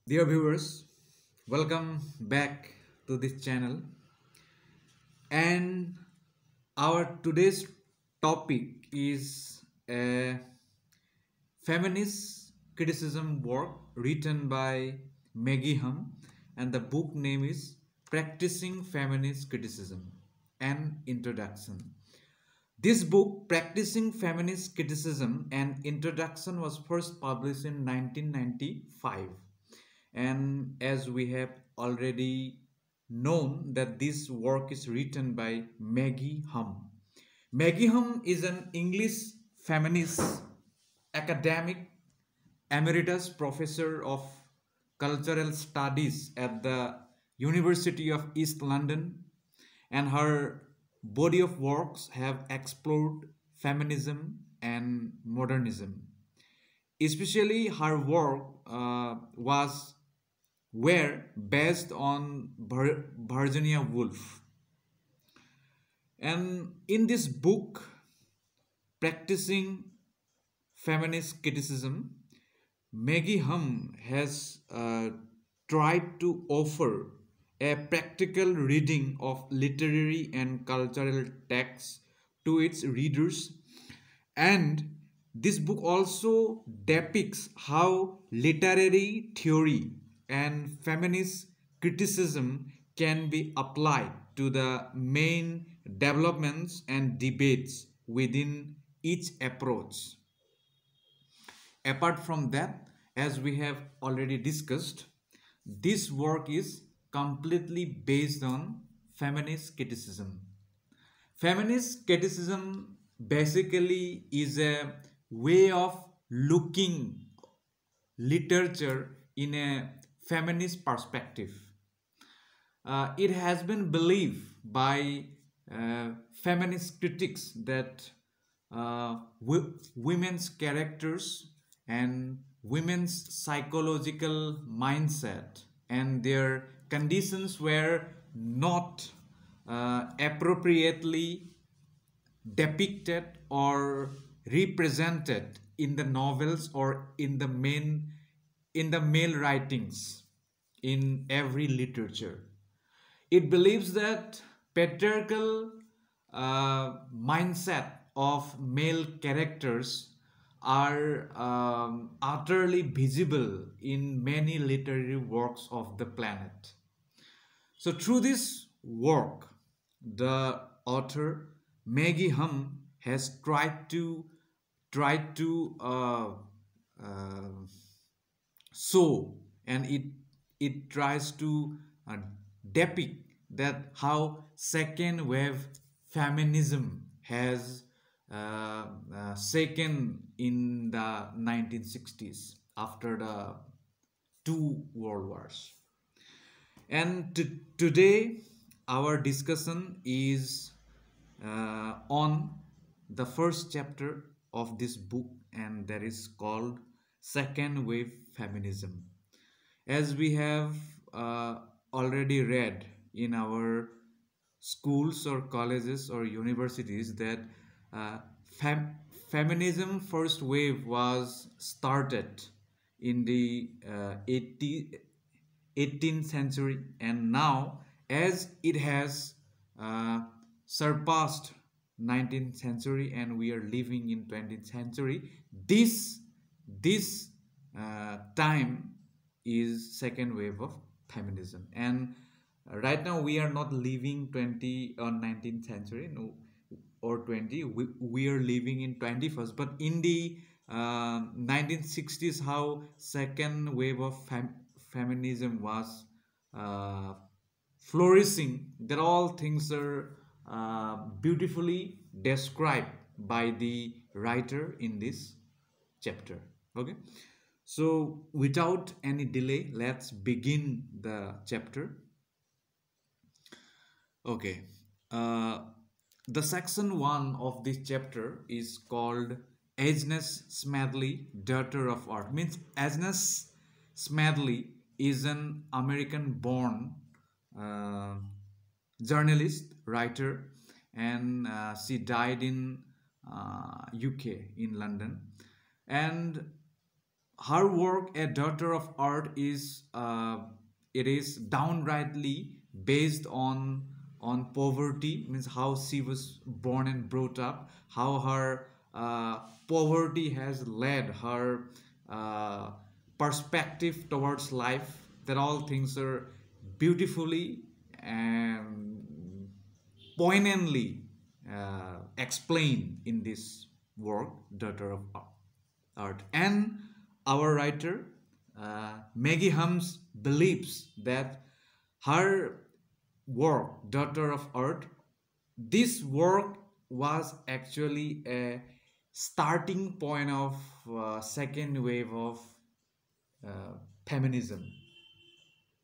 Dear viewers, welcome back to this channel. And our today's topic is a feminist criticism work written by Maggie Humm, and the book name is Practising Feminist Criticism, an Introduction. This book, Practicing Feminist Criticism and Introduction, was first published in 1995. And as we have already known that this work is written by Maggie Humm. Maggie Humm is an English feminist academic emeritus professor of cultural studies at the University of East London, and her body of works have explored feminism and modernism. Especially her work was were based on Virginia Woolf. And in this book, Practicing Feminist Criticism, Maggie Humm has tried to offer a practical reading of literary and cultural texts to its readers, and this book also depicts how literary theory and feminist criticism can be applied to the main developments and debates within each approach. Apart from that, as we have already discussed, this work is completely based on feminist criticism. Feminist criticism basically is a way of looking literature in a feminist perspective. It has been believed by feminist critics that women's characters and women's psychological mindset and their conditions were not appropriately depicted or represented in the novels or in the male writings in every literature. It believes that patriarchal mindset of male characters are utterly visible in many literary works of the planet. So through this work, the author Maggie Humm has uh, show, and it tries to depict that how second wave feminism has shaken in the 1960s after the two world wars. And today our discussion is on the first chapter of this book, and that is called Second Wave Feminism. As we have already read in our schools or colleges or universities that uh, feminism first wave was started in the 18th century, and now as it has uh, surpassed 19th century and we are living in 20th century, this time is second wave of feminism. And right now we are not living 20 or 19th century, no, or 20, we are living in 21st, but in the 1960s how second wave of feminism was uh, flourishing, that all things are beautifully described by the writer in this chapter. Okay, so without any delay, let's begin the chapter. Okay, uh, the section 1 of this chapter is called Agnes Smedley, Daughter of Art. Means Agnes Smedley is an American born uh, journalist, writer, and she died in UK in London. And her work, A Daughter of Art, is it is downrightly based on poverty, means how she was born and brought up, how her poverty has led her uh, perspective towards life. That all things are beautifully and poignantly explained in this work, Daughter of Art. And our writer, Maggie Humm's, believes that her work, Daughter of Art, this work was actually a starting point of second wave of feminism.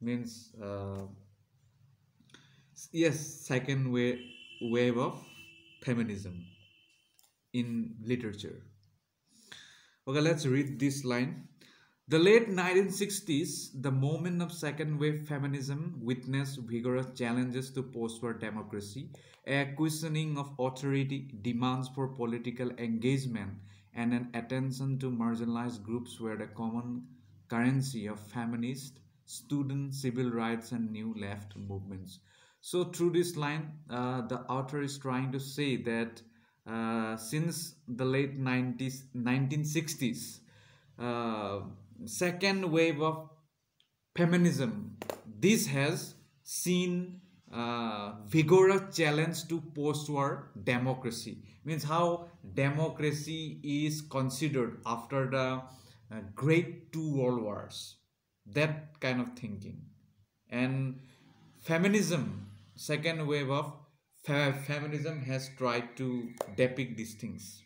Means, yes, second wave of feminism in literature. Okay, let's read this line. The late 1960s, the moment of second wave feminism, witnessed vigorous challenges to post-war democracy, a questioning of authority, demands for political engagement, and an attention to marginalized groups were the common currency of feminist, student, civil rights, and new left movements. So, through this line, the author is trying to say that since the late 1960s, uh, second wave of feminism, this has seen vigorous challenge to post-war democracy. Means how democracy is considered after the great two world wars. That kind of thinking. And feminism, second wave of feminism has tried to depict these things.